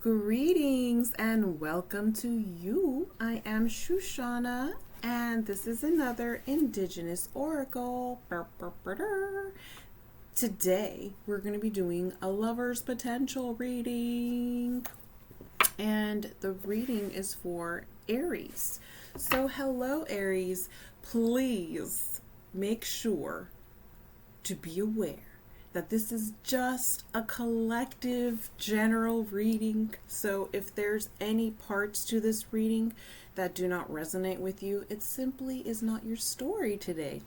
Greetings and welcome to you. I am Shushana, and this is another Indigenous Oracle. Today, we're going to be doing a lover's potential reading, and the reading is for Aries. So, hello, Aries. Please make sure to be aware that this is just a collective general reading. So if there's any parts to this reading that do not resonate with you, it simply is not your story today.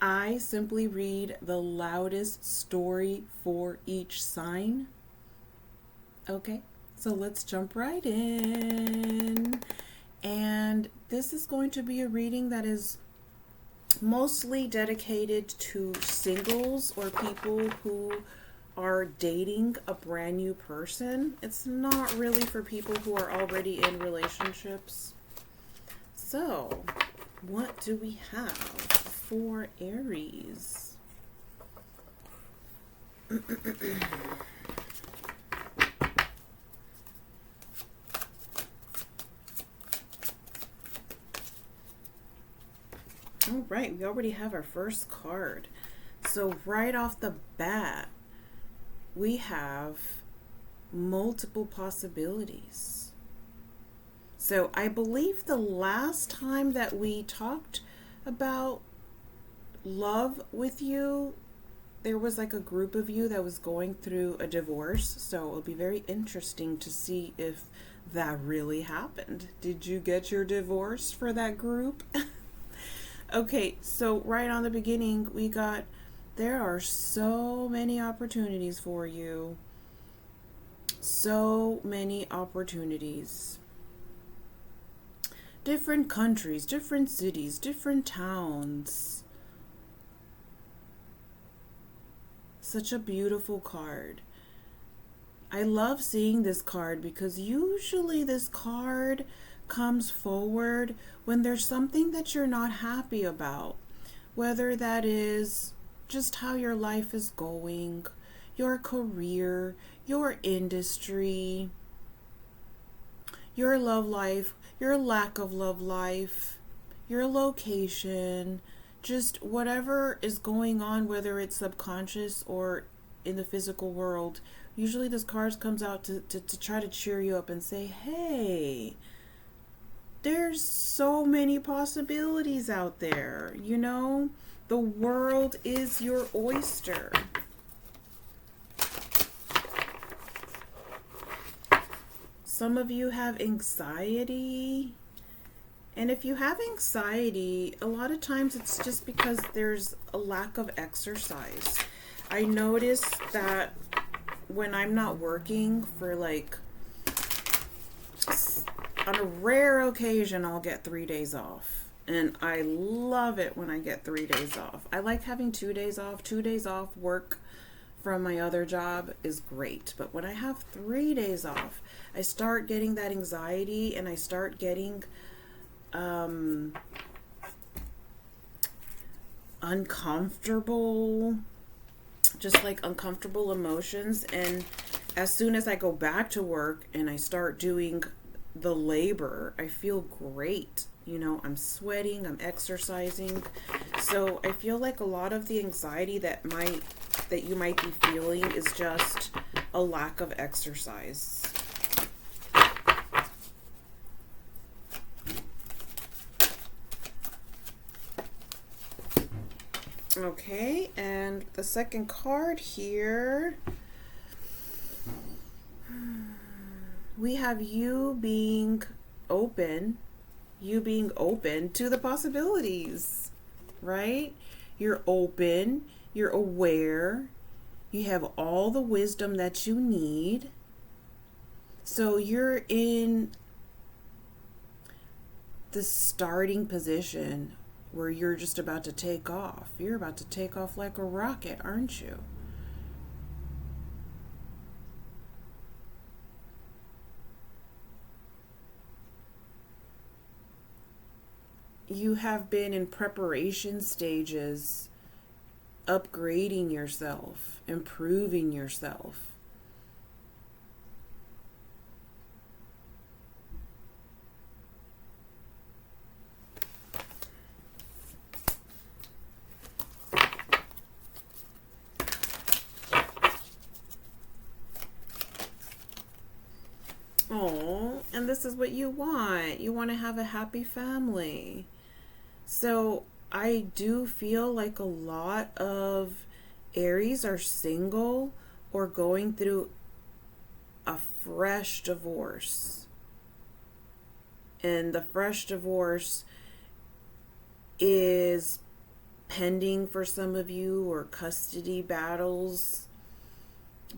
I simply read the loudest story for each sign. Okay, so let's jump right in. And this is going to be a reading that is mostly dedicated to singles or people who are dating a brand new person. It's not really for people who are already in relationships. So, what do we have for Aries? All right, we already have our first card. So right off the bat, we have multiple possibilities. So I believe the last time that we talked about love with you, there was like a group of you that was going through a divorce. So it'll be very interesting to see if that really happened. Did you get your divorce for that group? Okay, so right on the beginning, we got, there are so many opportunities for you. So many opportunities. Different countries, different cities, different towns. Such a beautiful card. I love seeing this card because usually this card comes forward when there's something that you're not happy about, whether that is just how your life is going, your career, your industry, your love life, your lack of love life, your location, just whatever is going on, whether it's subconscious or in the physical world. Usually this card comes out to try to cheer you up and say, hey, there's so many possibilities out there, you know? The world is your oyster. Some of you have anxiety. And if you have anxiety, a lot of times it's just because there's a lack of exercise. I notice that when I'm not working for on a rare occasion, I'll get 3 days off. And I love it when I get 3 days off. I like having 2 days off. 2 days off work from my other job is great. But when I have 3 days off, I start getting that anxiety and I start getting uncomfortable, just like uncomfortable emotions. And as soon as I go back to work and I start doing the labor, I feel great. You know, I'm sweating, I'm exercising. So I feel like a lot of the anxiety that you might be feeling is just a lack of exercise. Okay, and the second card here, we have you being open to the possibilities, right? You're open, you're aware, you have all the wisdom that you need. So you're in the starting position where you're just about to take off. You're about to take off like a rocket, aren't you? You have been in preparation stages, upgrading yourself, improving yourself. Oh, and this is what you want. You want to have a happy family. So I do feel like a lot of Aries are single or going through a fresh divorce. And the fresh divorce is pending for some of you, or custody battles.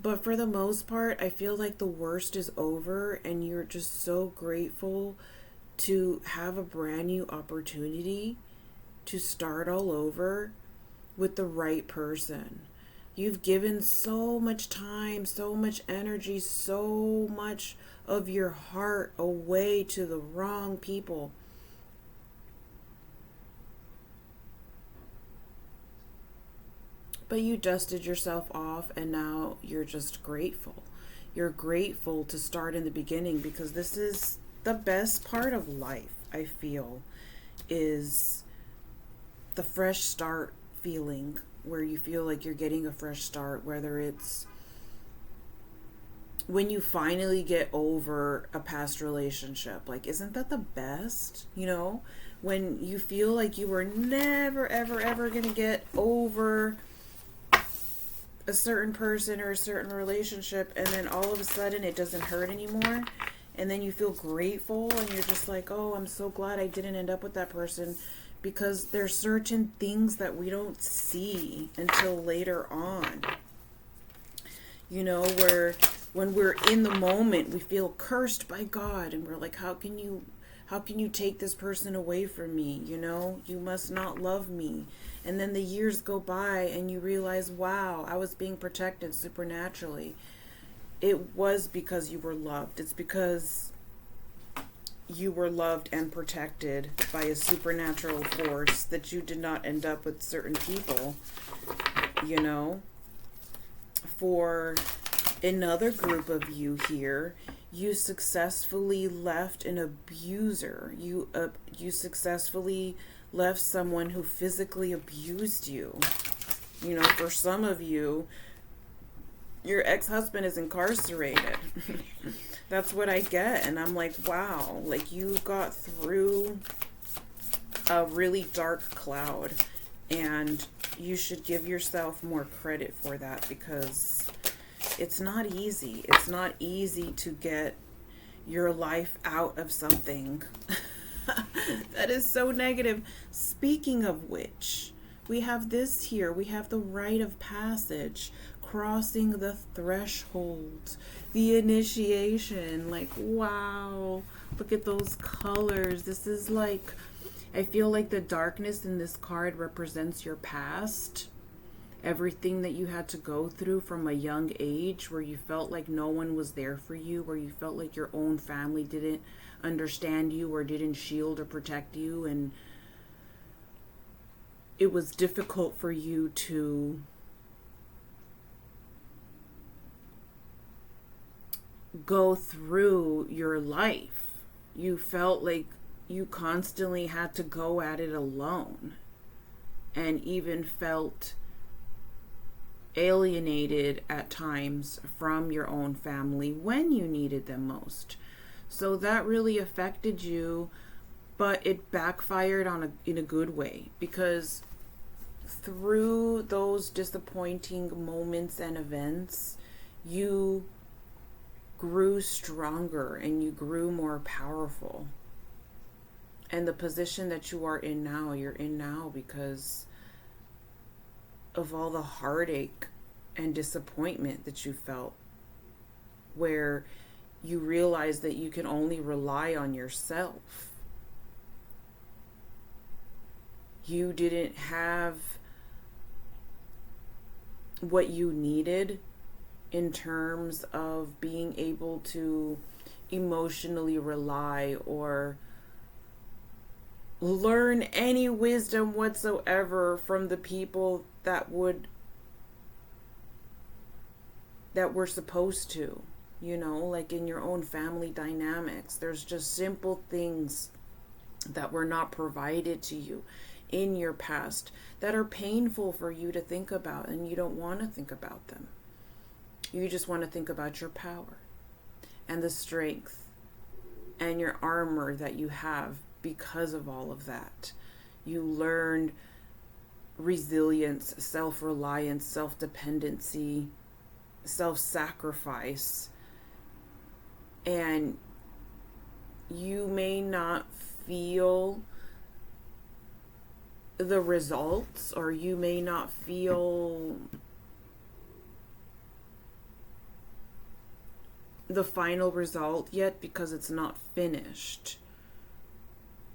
But for the most part, I feel like the worst is over and you're just so grateful to have a brand new opportunity to start all over with the right person. You've given so much time, so much energy, so much of your heart away to the wrong people. But you dusted yourself off and now you're just grateful. You're grateful to start in the beginning, because this is the best part of life, I feel, is the fresh start feeling, where you feel like you're getting a fresh start, whether it's when you finally get over a past relationship. Like, isn't that the best? When you feel like you were never, ever, ever going to get over a certain person or a certain relationship, and then all of a sudden it doesn't hurt anymore, and then you feel grateful and you're just like, oh, I'm so glad I didn't end up with that person, because there's certain things that we don't see until later on. Where when we're in the moment, we feel cursed by God, and we're like, how can you take this person away from me? You must not love me. And then the years go by and you realize, wow, I was being protected supernaturally. It was because you were loved. It's because you were loved and protected by a supernatural force that you did not end up with certain people. For another group of you here, you successfully left an abuser. You successfully left someone who physically abused you. For some of you, your ex-husband is incarcerated. That's what I get. And I'm like, wow, like, you got through a really dark cloud, and you should give yourself more credit for that, because it's not easy. It's not easy to get your life out of something that is so negative. Speaking of which, we have this here. We have the rite of passage, crossing the threshold, the initiation. Like, wow, look at those colors. This is like, I feel like the darkness in this card represents your past. Everything that you had to go through from a young age, where you felt like no one was there for you, where you felt like your own family didn't understand you or didn't shield or protect you, and it was difficult for you to go through your life. You felt like you constantly had to go at it alone, and even felt alienated at times from your own family when you needed them most. So that really affected you, but it backfired in a good way, because through those disappointing moments and events, you grew stronger and you grew more powerful. And the position that you are in now, you're in now because of all the heartache and disappointment that you felt, where you realize that you can only rely on yourself. You didn't have what you needed in terms of being able to emotionally rely or learn any wisdom whatsoever from the people that were supposed to, like in your own family dynamics. There's just simple things that were not provided to you in your past that are painful for you to think about, and you don't want to think about them. You just want to think about your power. and the strength and your armor that you have because of all of that. You learned resilience, self-reliance, self-dependency, self-sacrifice, and you may not feel the results, or you may not feel the final result yet because it's not finished.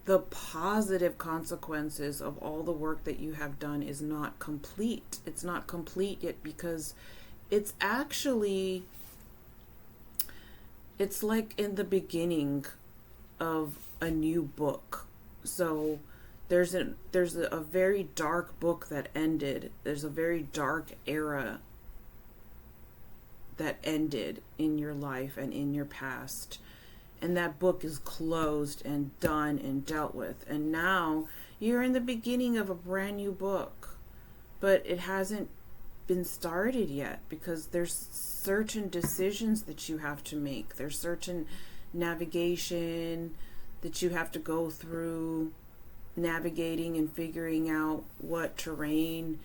The positive consequences of all the work that you have done is not complete. It's not complete yet because it's actually, it's like in the beginning of a new book. So there's a very dark book that ended. There's a very dark era that ended in your life and in your past. And that book is closed and done and dealt with. And now you're in the beginning of a brand new book. But it hasn't been started yet because there's certain decisions that you have to make. There's certain navigation that you have to go through, navigating and figuring out what terrain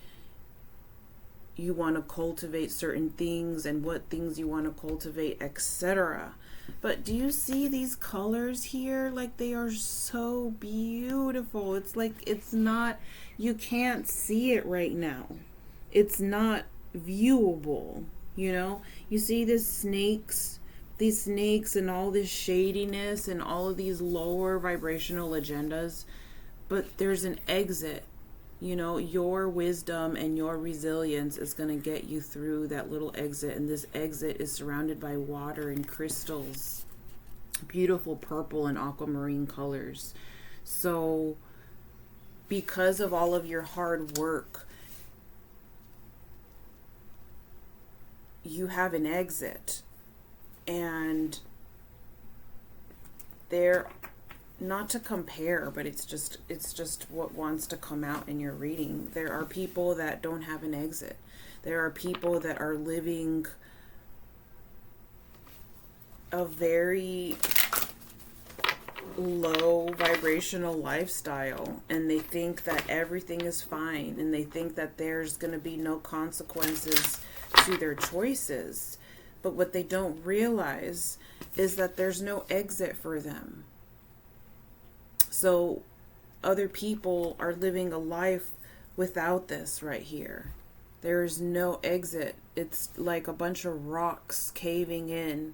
you want to cultivate, certain things, and what things you want to cultivate, etc. But do you see these colors here? Like, they are so beautiful. It's like, it's not, you can't see it right now. It's not viewable, you know? You see these snakes and all this shadiness and all of these lower vibrational agendas, but there's an exit. You know, your wisdom and your resilience is going to get you through that little exit. And this exit is surrounded by water and crystals, beautiful purple and aquamarine colors. So because of all of your hard work, you have an exit. And they're not to compare, but it's just what wants to come out in your reading. There are people that don't have an exit. There are people that are living a very low vibrational lifestyle, and they think that everything is fine, and they think that there's going to be no consequences to their choices. But what they don't realize is that there's no exit for them. So other people are living a life without this right here. There is no exit. It's like a bunch of rocks caving in.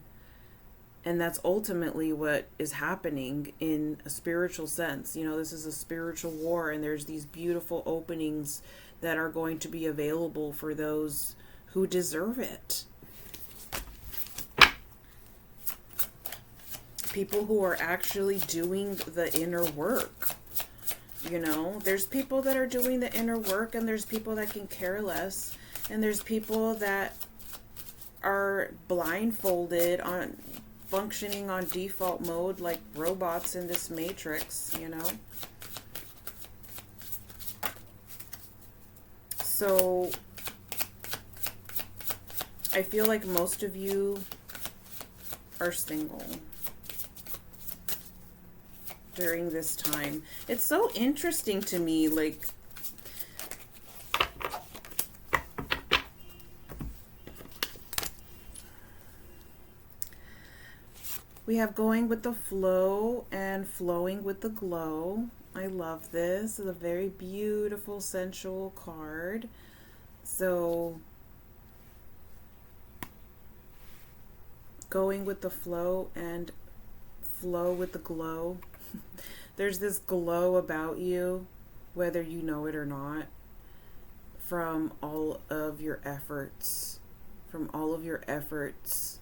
And that's ultimately what is happening in a spiritual sense. You know, this is a spiritual war, and there's these beautiful openings that are going to be available for those who deserve it. People who are actually doing the inner work. You know, there's people that are doing the inner work, and there's people that can care less, and there's people that are blindfolded on functioning on default mode like robots in this matrix, you know. So I feel like most of you are single during this time. It's so interesting to me, like, we have going with the flow and flowing with the glow. I love this. It's a very beautiful, sensual card. So going with the flow and flow with the glow. There's this glow about you, whether you know it or not, from all of your efforts. From all of your efforts.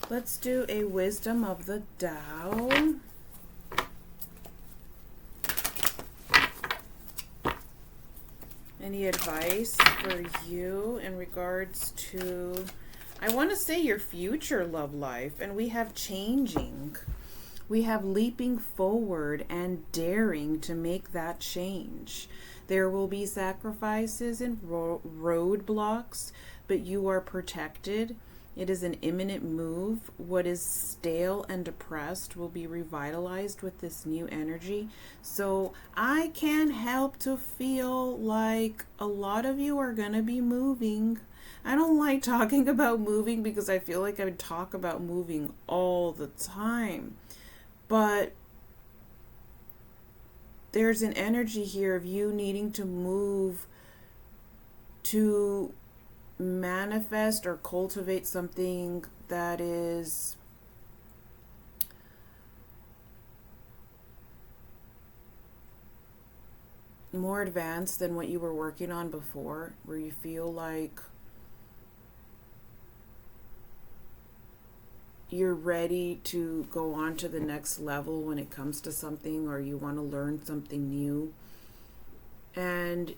Let's do a wisdom of the Tao. Any advice for you in regards to, I want to say, your future love life? And we have changing. We have leaping forward and daring to make that change. There will be sacrifices and roadblocks, but you are protected. It is an imminent move. What is stale and depressed will be revitalized with this new energy. So I can't help to feel like a lot of you are going to be moving. I don't like talking about moving because I feel like I would talk about moving all the time. But there's an energy here of you needing to move to manifest or cultivate something that is more advanced than what you were working on before, where you feel like you're ready to go on to the next level when it comes to something, or you want to learn something new. And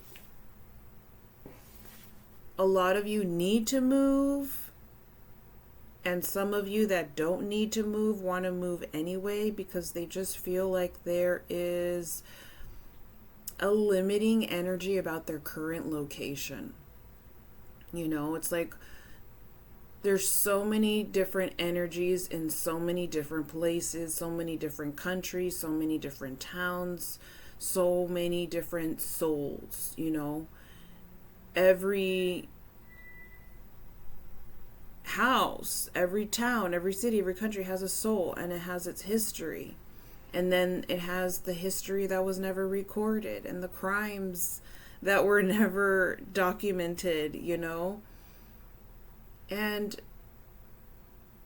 a lot of you need to move, and some of you that don't need to move want to move anyway because they just feel like there is a limiting energy about their current location. You know, it's like there's so many different energies in so many different places, so many different countries, so many different towns, so many different souls, you know. Every house, every town, every city, every country has a soul, and it has its history. And then it has the history that was never recorded and the crimes that were never documented, you know. And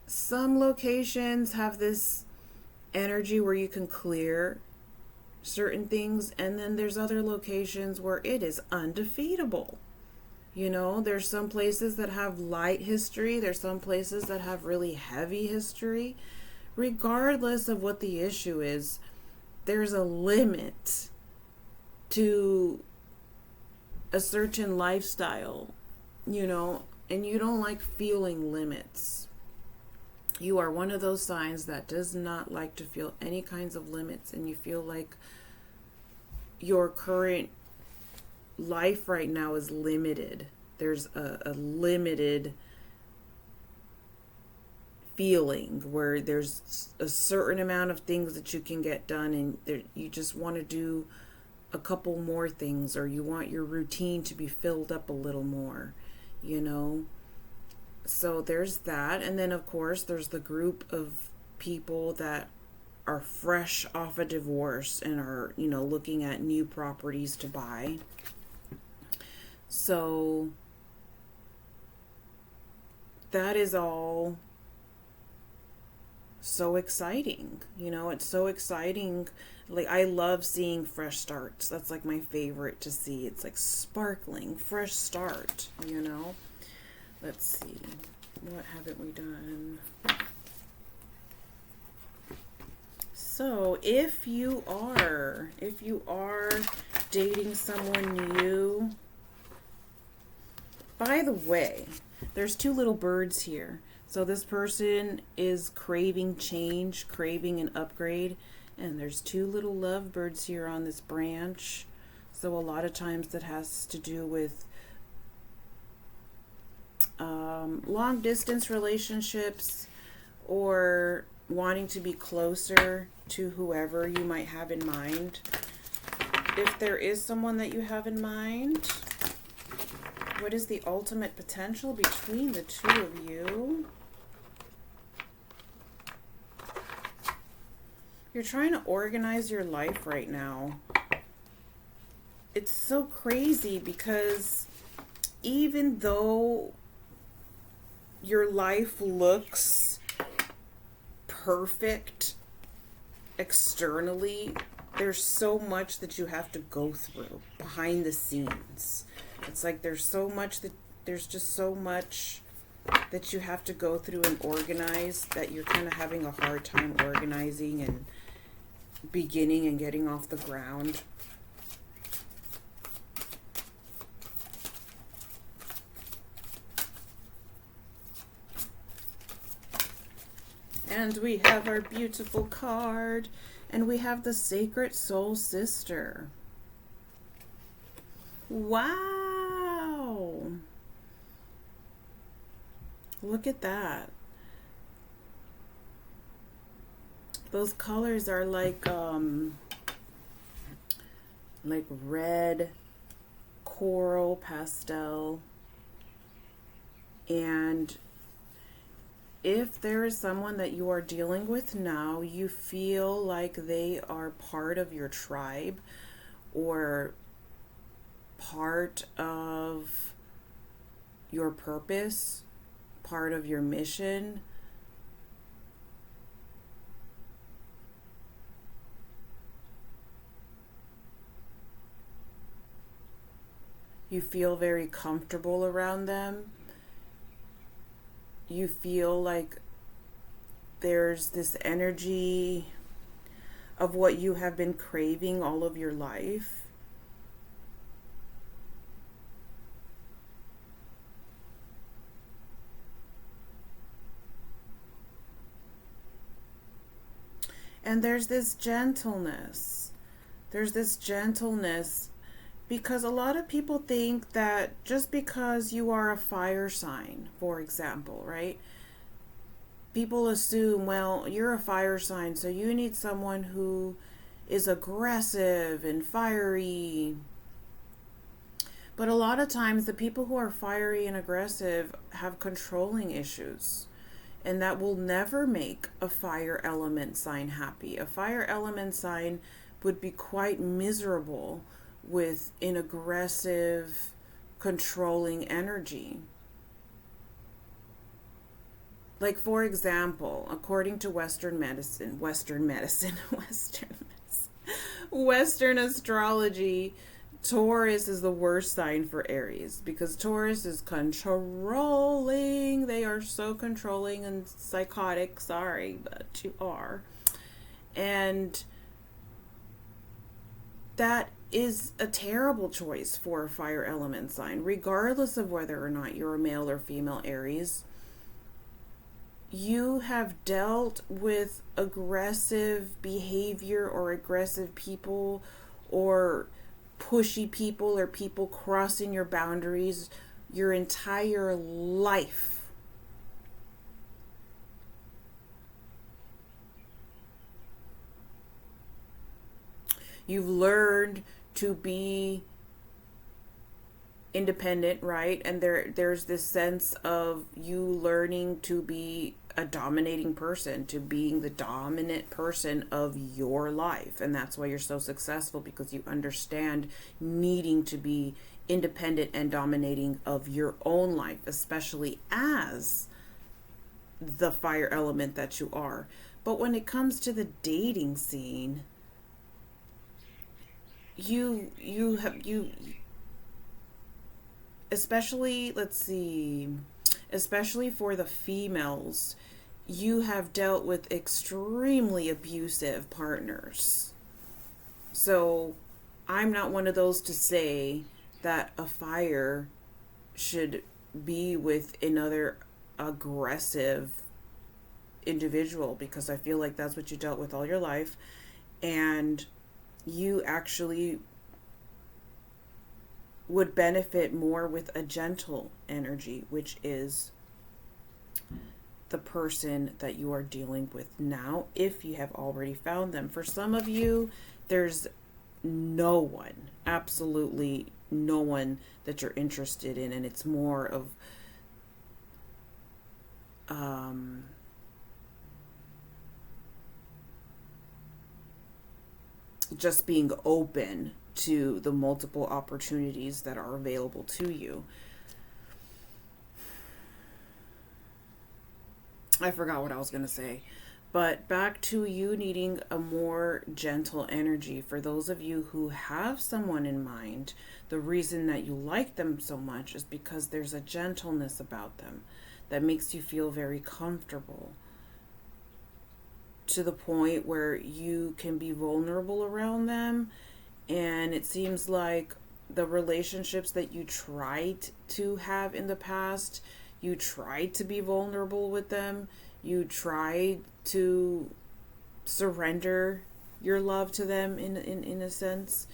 some locations have this energy where you can clear certain things, and then there's other locations where it is undefeatable. You know, there's some places that have light history, there's some places that have really heavy history. Regardless of what the issue is, there's a limit to a certain lifestyle, you know, and you don't like feeling limits. You are one of those signs that does not like to feel any kinds of limits, and you feel like your current life right now is limited. There's a limited feeling where there's a certain amount of things that you can get done, and you just want to do a couple more things, or you want your routine to be filled up a little more, you know. So there's that. And then of course there's the group of people that are fresh off a divorce and are, you know, looking at new properties to buy. So that is all so exciting. You know, it's so exciting. Like, I love seeing fresh starts. That's like my favorite to see. It's like sparkling, fresh start, you know. Let's see. What haven't we done? So if you are dating someone new, by the way, there's two little birds here. So this person is craving change, craving an upgrade, and there's two little lovebirds here on this branch. So a lot of times that has to do with long distance relationships, or wanting to be closer to whoever you might have in mind. If there is someone that you have in mind, what is the ultimate potential between the two of you? You're trying to organize your life right now. It's so crazy because even though your life looks perfect externally, there's so much that you have to go through behind the scenes. It's like there's just so much that you have to go through and organize that you're kind of having a hard time organizing and beginning and getting off the ground. And we have our beautiful card. And we have the Sacred Soul Sister. Wow. Look at that. Those colors are like red, coral, pastel. And if there is someone that you are dealing with now, you feel like they are part of your tribe or part of your purpose, part of your mission, you feel very comfortable around them. You feel like there's this energy of what you have been craving all of your life. And there's this gentleness. There's this gentleness because a lot of people think that just because you are a fire sign, for example, right? People assume, well, you're a fire sign, so you need someone who is aggressive and fiery. But a lot of times the people who are fiery and aggressive have controlling issues. And that will never make a fire element sign happy. A fire element sign would be quite miserable with an aggressive, controlling energy. Like, for example, according to Western astrology, Taurus is the worst sign for Aries because Taurus is controlling. They are so controlling and psychotic. Sorry, but you are. And that is a terrible choice for a fire element sign, regardless of whether or not you're a male or female Aries. You have dealt with aggressive behavior or aggressive people or pushy people or people crossing your boundaries your entire life. You've learned to be independent, right? And there's this sense of you learning to be a dominating person, to being the dominant person of your life. And that's why you're so successful, because you understand needing to be independent and dominating of your own life, especially as the fire element that you are. But when it comes to the dating scene, you especially, let's see, especially for the females, you have dealt with extremely abusive partners. So I'm not one of those to say that a fire should be with another aggressive individual, because I feel like that's what you dealt with all your life, and you actually would benefit more with a gentle energy, which is the person that you are dealing with now, if you have already found them. For some of you, there's no one, absolutely no one that you're interested in, and it's more of just being open to the multiple opportunities that are available to you. I forgot what I was going to say. But back to you needing a more gentle energy. For those of you who have someone in mind, the reason that you like them so much is because there's a gentleness about them that makes you feel very comfortable, to the point where you can be vulnerable around them. And it seems like the relationships that you tried to have in the past, you tried to be vulnerable with them, you try to surrender your love to them in a sense,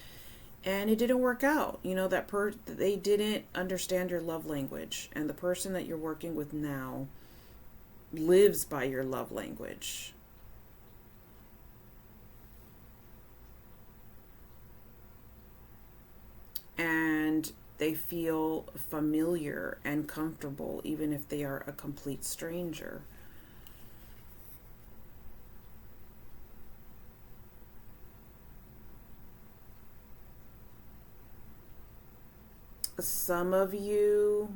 and it didn't work out. You know, they didn't understand your love language, and the person that you're working with now lives by your love language. And they feel familiar and comfortable even if they are a complete stranger. Some of you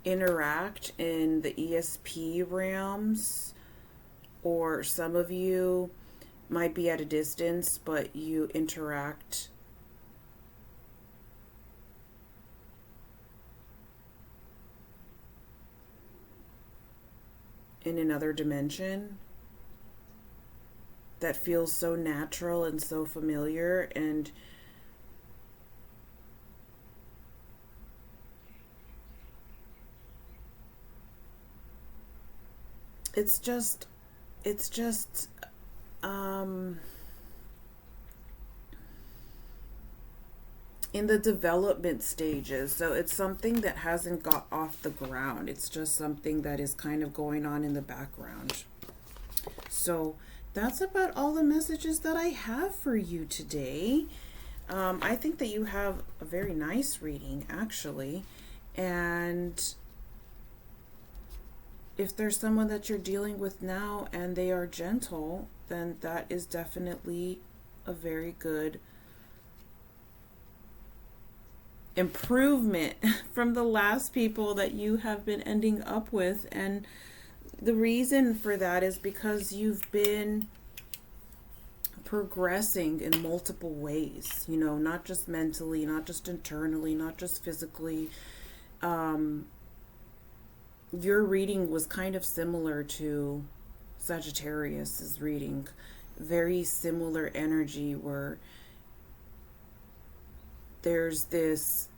interact in the ESP realms, or some of you might be at a distance, but you interact in another dimension that feels so natural and so familiar, and it's just in the development stages. So it's something that hasn't got off the ground. It's just something that is kind of going on in the background. So that's about all the messages that I have for you today. I think that you have a very nice reading, actually. And if there's someone that you're dealing with now and they are gentle, then that is definitely a very good improvement from the last people that you have been ending up with. And the reason for that is because you've been progressing in multiple ways, you know, not just mentally, not just internally, not just physically. Your reading was kind of similar to Sagittarius's reading, very similar energy, where there's this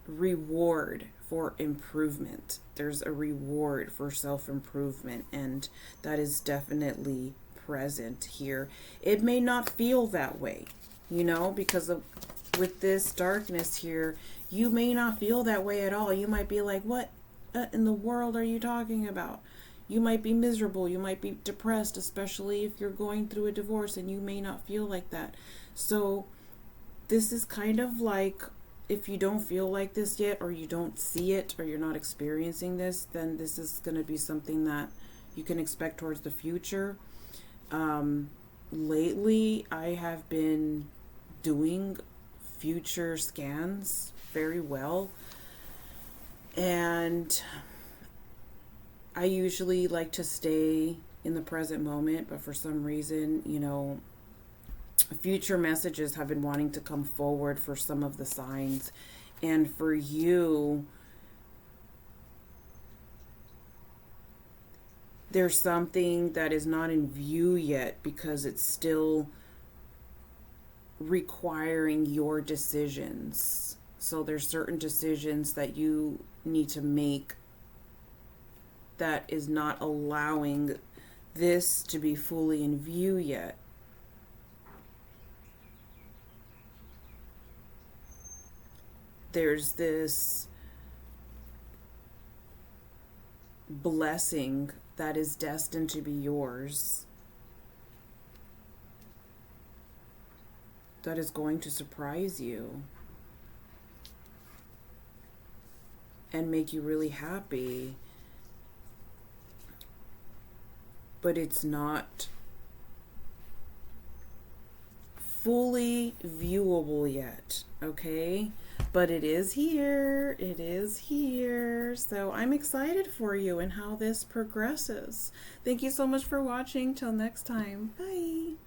reward for improvement. There's a reward for self-improvement, and that is definitely present here. It may not feel that way, you know, because with this darkness here, you may not feel that way at all. You might be like, what in the world are you talking about? You might be miserable. You might be depressed, especially if you're going through a divorce, and you may not feel like that. So this is kind of like, if you don't feel like this yet, or you don't see it, or you're not experiencing this, then this is going to be something that you can expect towards the future. Lately, I have been doing future scans very well. And I usually like to stay in the present moment, but for some reason, you know, future messages have been wanting to come forward for some of the signs. And for you, there's something that is not in view yet because it's still requiring your decisions. So there's certain decisions that you need to make that is not allowing this to be fully in view yet. There's this blessing that is destined to be yours, that is going to surprise you and make you really happy. But it's not fully viewable yet, okay? But it is here. It is here. So I'm excited for you and how this progresses. Thank you so much for watching. Till next time. Bye.